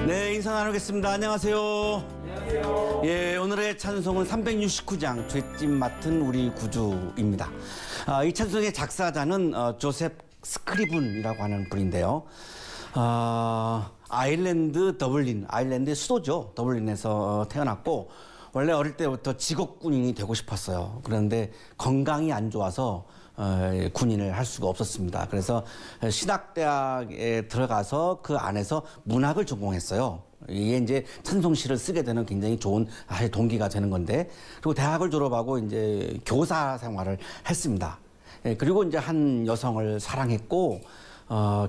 네, 인사 나누겠습니다. 안녕하세요. 안녕하세요. 예, 오늘의 찬송은 369장 죄짐 맡은 우리 구주입니다. 이 찬송의 작사자는 조셉 스크리븐이라고 하는 분인데요. 아일랜드 더블린, 아일랜드의 수도죠. 더블린에서 태어났고 원래 어릴 때부터 직업군인이 되고 싶었어요. 그런데 건강이 안 좋아서 군인을 할 수가 없었습니다. 그래서 신학대학에 들어가서 그 안에서 문학을 전공했어요. 이게 이제 찬송시를 쓰게 되는 굉장히 좋은 동기가 되는 건데, 그리고 대학을 졸업하고 이제 교사 생활을 했습니다. 그리고 이제 한 여성을 사랑했고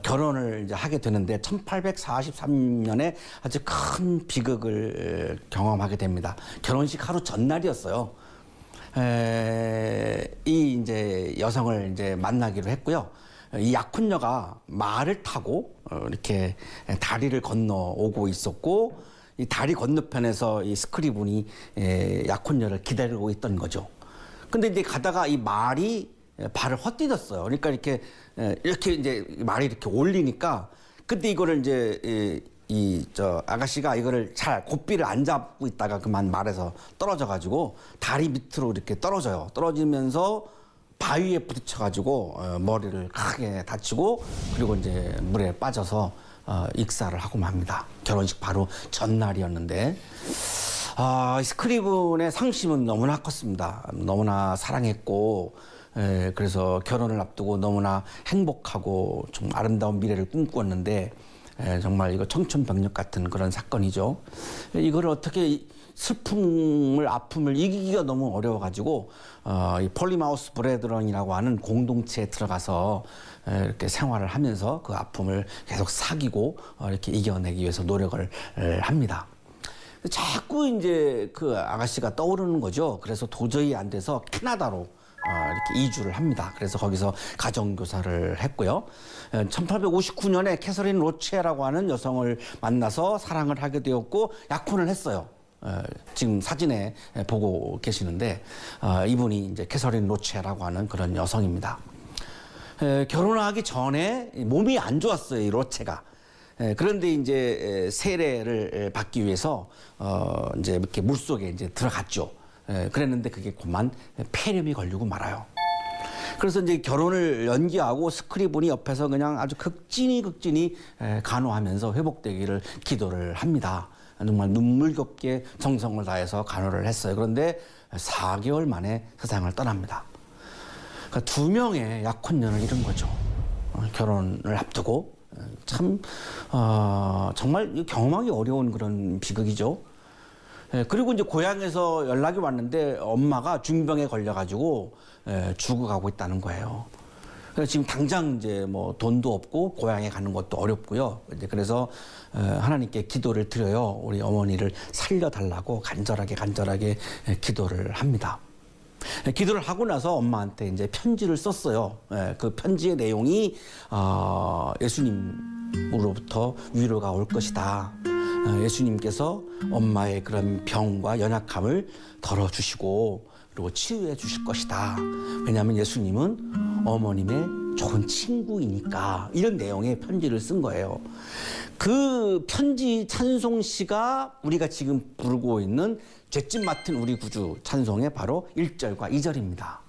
결혼을 이제 하게 되는데 1843년에 아주 큰 비극을 경험하게 됩니다. 결혼식 하루 전날이었어요. 이 이제 여성을 이제 만나기로 했고요. 이 약혼녀가 말을 타고 이렇게 다리를 건너오고 있었고, 이 다리 건너편에서 이 스크리븐이 약혼녀를 기다리고 있던 거죠. 근데 이제 가다가 이 말이 발을 헛디뎠어요. 그러니까 이렇게 이제 말이 이렇게 올리니까, 근데 이거를 이제 아가씨가 이거를 잘 고삐를 안 잡고 있다가 그만 말에서 떨어져가지고 다리 밑으로 이렇게 떨어져요. 떨어지면서 바위에 부딪혀가지고 머리를 크게 다치고, 그리고 이제 물에 빠져서 익사를 하고 맙니다. 결혼식 바로 전날이었는데, 스크리븐의 상심은 너무나 컸습니다. 너무나 사랑했고, 그래서 결혼을 앞두고 너무나 행복하고 좀 아름다운 미래를 꿈꾸었는데, 정말 이거 청천벽력 같은 그런 사건이죠. 이걸 어떻게 슬픔을, 아픔을 이기기가 너무 어려워가지고 이 폴리마우스 브레드런이라고 하는 공동체에 들어가서 이렇게 생활을 하면서 그 아픔을 계속 사귀고 이렇게 이겨내기 위해서 노력을 합니다. 자꾸 이제 그 아가씨가 떠오르는 거죠. 그래서 도저히 안 돼서 캐나다로 이렇게 이주를 합니다. 그래서 거기서 가정교사를 했고요. 1859년에 캐서린 로체라고 하는 여성을 만나서 사랑을 하게 되었고 약혼을 했어요. 지금 사진에 보고 계시는데 이분이 이제 캐서린 로체라고 하는 그런 여성입니다. 결혼하기 전에 몸이 안 좋았어요, 이 로체가. 그런데 이제 세례를 받기 위해서 이제 이렇게 물속에 이제 들어갔죠. 그랬는데 그게 그만 폐렴이 걸리고 말아요. 그래서 이제 결혼을 연기하고 스크리븐이 옆에서 그냥 아주 극진히 간호하면서 회복되기를 기도를 합니다. 정말 눈물겹게 정성을 다해서 간호를 했어요. 그런데 4개월 만에 세상을 떠납니다. 그러니까 2명의 약혼녀를 잃은 거죠. 결혼을 앞두고. 참 정말 경험하기 어려운 그런 비극이죠. 그리고 이제 고향에서 연락이 왔는데 엄마가 중병에 걸려가지고 죽어가고 있다는 거예요. 그래서 지금 당장 이제 뭐 돈도 없고 고향에 가는 것도 어렵고요. 이제 그래서 하나님께 기도를 드려요. 우리 어머니를 살려달라고 간절하게 기도를 합니다. 기도를 하고 나서 엄마한테 이제 편지를 썼어요. 그 편지의 내용이 예수님으로부터 위로가 올 것이다. 예수님께서 엄마의 그런 병과 연약함을 덜어주시고 그리고 치유해 주실 것이다. 왜냐하면 예수님은 어머님의 좋은 친구이니까, 이런 내용의 편지를 쓴 거예요. 그 편지 찬송시가 우리가 지금 부르고 있는 죄짐 맡은 우리 구주 찬송의 바로 1절과 2절입니다.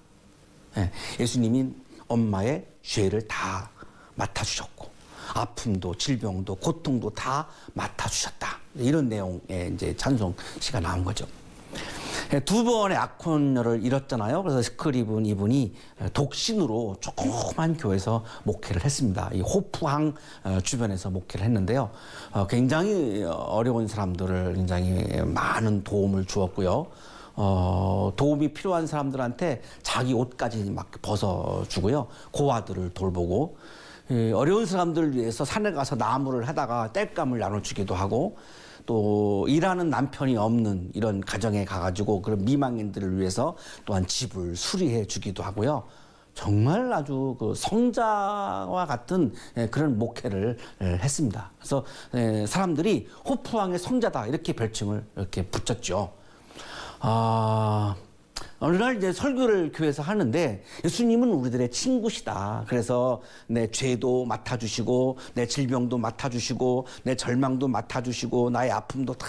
예수님이 엄마의 죄를 다 맡아주셨고 아픔도 질병도 고통도 다 맡아주셨다. 이런 내용의 이제 찬송시가 나온 거죠. 2번의 약혼녀를 잃었잖아요. 그래서 스크리븐 이분이 독신으로 조그만 교회에서 목회를 했습니다. 이 호프항 주변에서 목회를 했는데요. 굉장히 어려운 사람들을 굉장히 많은 도움을 주었고요. 도움이 필요한 사람들한테 자기 옷까지 막 벗어주고요. 고아들을 돌보고, 어려운 사람들을 위해서 산에 가서 나무를 하다가 땔감을 나눠주기도 하고, 또 일하는 남편이 없는 이런 가정에 가가지고 그런 미망인들을 위해서 또한 집을 수리해 주기도 하고요. 정말 아주 그 성자와 같은 그런 목회를 했습니다. 그래서 사람들이 호프왕의 성자다 이렇게 별칭을 이렇게 붙였죠. 어느 날 이제 설교를 교회에서 하는데 예수님은 우리들의 친구시다. 그래서 내 죄도 맡아주시고 내 질병도 맡아주시고 내 절망도 맡아주시고 나의 아픔도 다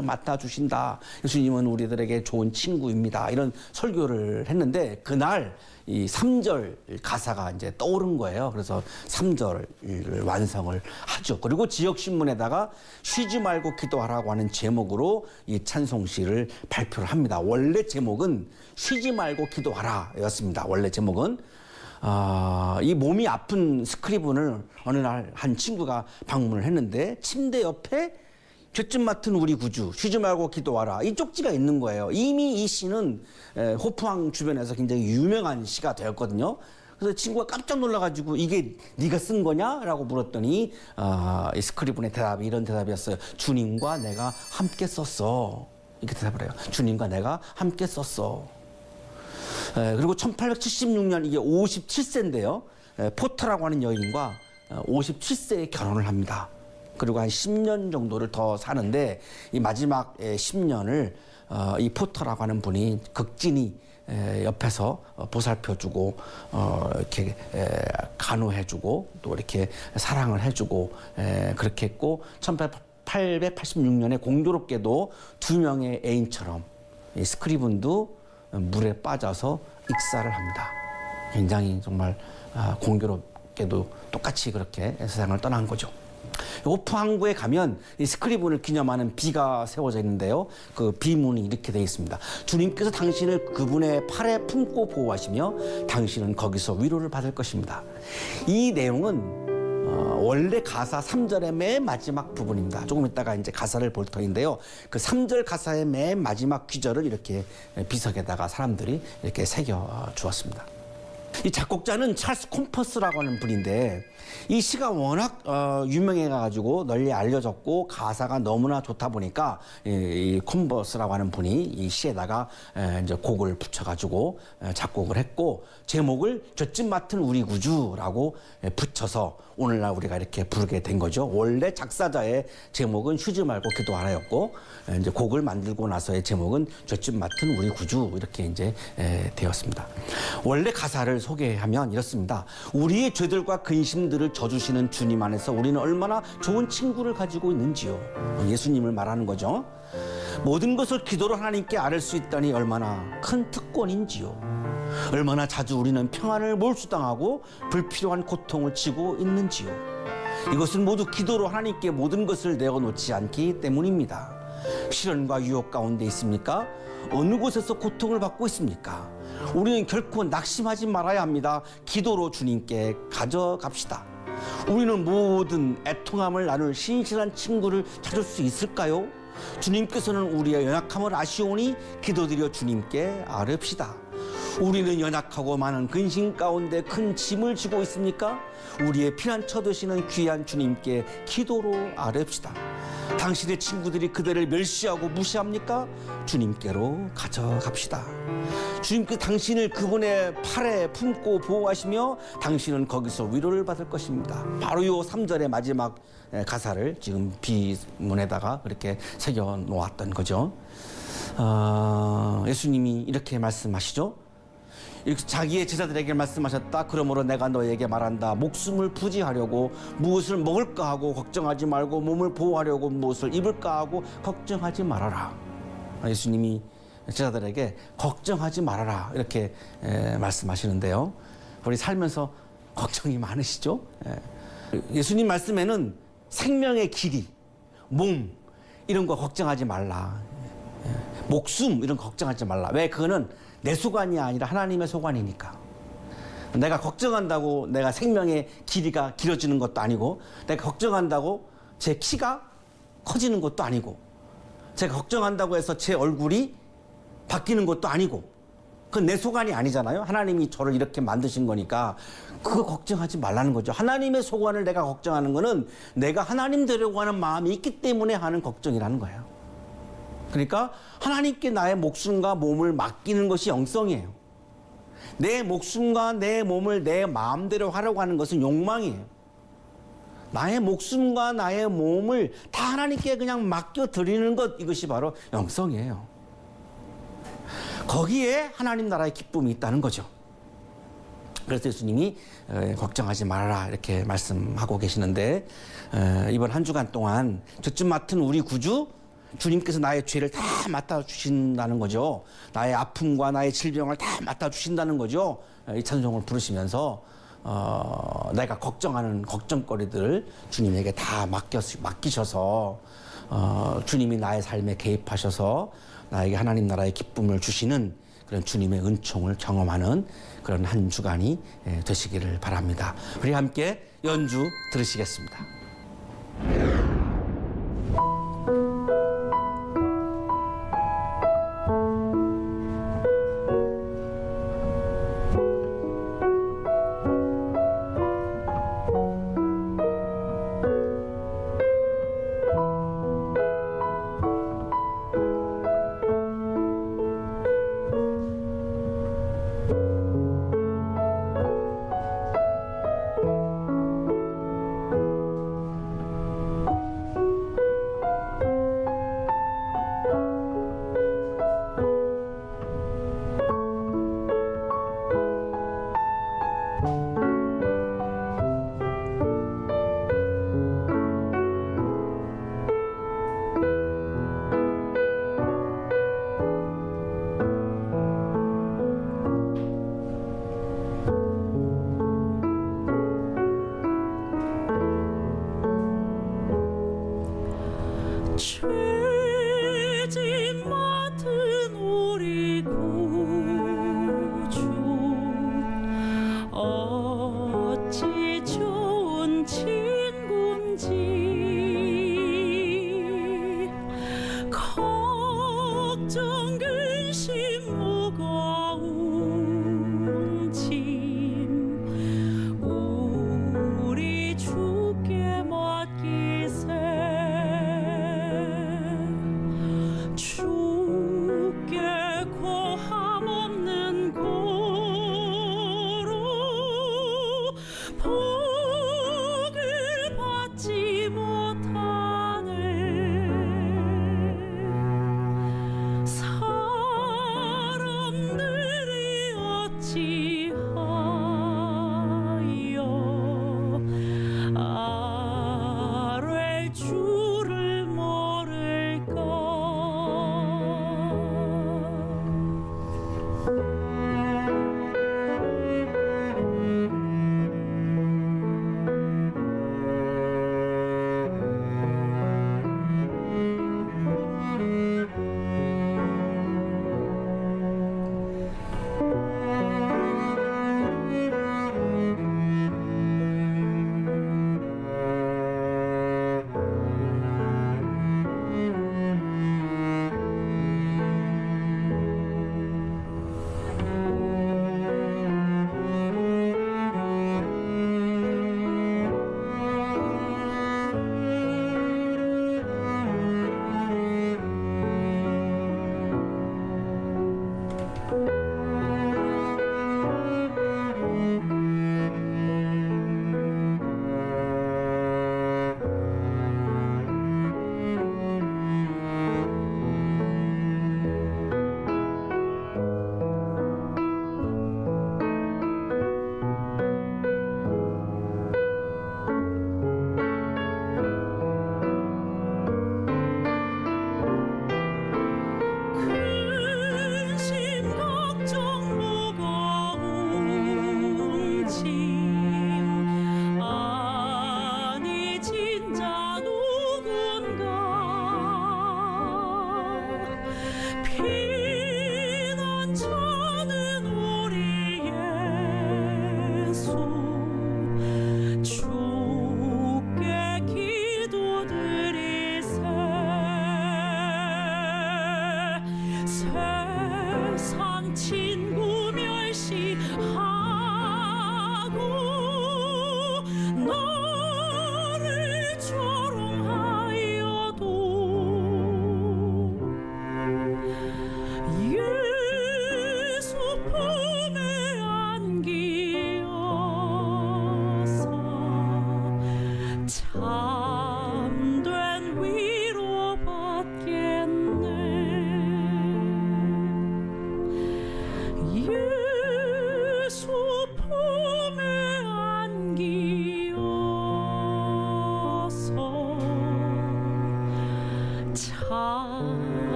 맡아주신다. 예수님은 우리들에게 좋은 친구입니다. 이런 설교를 했는데 그날 이 3절 가사가 이제 떠오른 거예요. 그래서 3절을 완성을 하죠. 그리고 지역신문에다가 쉬지 말고 기도하라고 하는 제목으로 이 찬송시를 발표를 합니다. 원래 제목은 쉬지 말고 기도하라 였습니다. 원래 제목은 이 몸이 아픈 스크리븐을 어느 날 한 친구가 방문을 했는데 침대 옆에 죄점 맡은 우리 구주 쉬지 말고 기도하라 이 쪽지가 있는 거예요. 이미 이 시는 호프왕 주변에서 굉장히 유명한 시가 되었거든요. 그래서 친구가 깜짝 놀라가지고 이게 네가 쓴 거냐라고 물었더니 이 스크리븐의 대답이 이런 대답이었어요. 주님과 내가 함께 썼어. 이렇게 대답을 해요. 주님과 내가 함께 썼어. 그리고 1876년 이게 57세인데요. 포터라고 하는 여인과 57세에 결혼을 합니다. 그리고 한 10년 정도를 더 사는데 이 마지막 10년을 이 포터라고 하는 분이 극진히 옆에서 보살펴주고 이렇게 간호해주고 또 이렇게 사랑을 해주고 그렇게 했고 1886년에 공교롭게도 두 명의 애인처럼 이 스크리븐도 물에 빠져서 익사를 합니다. 굉장히 정말 공교롭게도 똑같이 그렇게 세상을 떠난 거죠. 호프 항구에 가면 이 스크리븐을 기념하는 비가 세워져 있는데요. 그 비문이 이렇게 되어 있습니다. 주님께서 당신을 그분의 팔에 품고 보호하시며 당신은 거기서 위로를 받을 것입니다. 이 내용은 원래 가사 3절의 맨 마지막 부분입니다. 조금 있다가 이제 가사를 볼 터인데요. 그 3절 가사의 맨 마지막 귀절을 이렇게 비석에다가 사람들이 이렇게 새겨 주었습니다. 이 작곡자는 찰스 콤퍼스라고 하는 분인데 이 시가 워낙 유명해가지고 널리 알려졌고 가사가 너무나 좋다 보니까 이 콤퍼스라고 하는 분이 이 시에다가 이제 곡을 붙여가지고 작곡을 했고 제목을 죗집 맡은 우리 구주라고 붙여서 오늘날 우리가 이렇게 부르게 된 거죠. 원래 작사자의 제목은 쉬지 말고 기도하라였고 이제 곡을 만들고 나서의 제목은 죗집 맡은 우리 구주 이렇게 이제 되었습니다. 원래 가사를 소개하면 이렇습니다. 우리의 죄들과 근심들을 져주시는 주님 안에서 우리는 얼마나 좋은 친구를 가지고 있는지요. 예수님을 말하는 거죠. 모든 것을 기도로 하나님께 아뢰 수 있다니 얼마나 큰 특권인지요. 얼마나 자주 우리는 평안을 몰수당하고 불필요한 고통을 지고 있는지요. 이것은 모두 기도로 하나님께 모든 것을 내어놓지 않기 때문입니다. 시련과 유혹 가운데 있습니까? 어느 곳에서 고통을 받고 있습니까? 우리는 결코 낙심하지 말아야 합니다. 기도로 주님께 가져갑시다. 우리는 모든 애통함을 나눌 신실한 친구를 찾을 수 있을까요? 주님께서는 우리의 연약함을 아시오니 기도드려 주님께 아뢰읍시다. 우리는 연약하고 많은 근심 가운데 큰 짐을 지고 있습니까? 우리의 피난처 되시는 귀한 주님께 기도로 아뢰읍시다. 당신의 친구들이 그대를 멸시하고 무시합니까? 주님께로 가져갑시다. 주님께 당신을 그분의 팔에 품고 보호하시며 당신은 거기서 위로를 받을 것입니다. 바로 요 3절의 마지막 가사를 지금 비문에다가 그렇게 새겨 놓았던 거죠. 예수님이 이렇게 말씀하시죠. 자기의 제자들에게 말씀하셨다. 그러므로 내가 너에게 말한다. 목숨을 부지하려고 무엇을 먹을까 하고 걱정하지 말고 몸을 보호하려고 무엇을 입을까 하고 걱정하지 말아라. 예수님이 제자들에게 걱정하지 말아라 이렇게 말씀하시는데요. 우리 살면서 걱정이 많으시죠? 예수님 말씀에는 생명의 길이, 몸 이런 거 걱정하지 말라. 목숨 이런 거 걱정하지 말라. 왜? 그거는 내 소관이 아니라 하나님의 소관이니까. 내가 걱정한다고 내가 생명의 길이가 길어지는 것도 아니고 내가 걱정한다고 제 키가 커지는 것도 아니고 제가 걱정한다고 해서 제 얼굴이 바뀌는 것도 아니고 그건 내 소관이 아니잖아요. 하나님이 저를 이렇게 만드신 거니까 그거 걱정하지 말라는 거죠. 하나님의 소관을 내가 걱정하는 거는 내가 하나님 되려고 하는 마음이 있기 때문에 하는 걱정이라는 거예요. 그러니까 하나님께 나의 목숨과 몸을 맡기는 것이 영성이에요. 내 목숨과 내 몸을 내 마음대로 하려고 하는 것은 욕망이에요. 나의 목숨과 나의 몸을 다 하나님께 그냥 맡겨드리는 것, 이것이 바로 영성이에요. 거기에 하나님 나라의 기쁨이 있다는 거죠. 그래서 예수님이 걱정하지 말아라 이렇게 말씀하고 계시는데, 이번 한 주간 동안 죄점 맡은 우리 구주 주님께서 나의 죄를 다 맡아주신다는 거죠. 나의 아픔과 나의 질병을 다 맡아주신다는 거죠. 이 찬송을 부르시면서 내가 걱정하는 걱정거리들을 주님에게 다 맡기셔서 주님이 나의 삶에 개입하셔서 나에게 하나님 나라의 기쁨을 주시는 그런 주님의 은총을 경험하는 그런 한 주간이 되시기를 바랍니다. 우리 함께 연주 들으시겠습니다. 죄짐 맡은 우리 구주 어찌 좋은 친구인지 걱정 근심 무거운 짐 우리 주께 맡기세.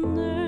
내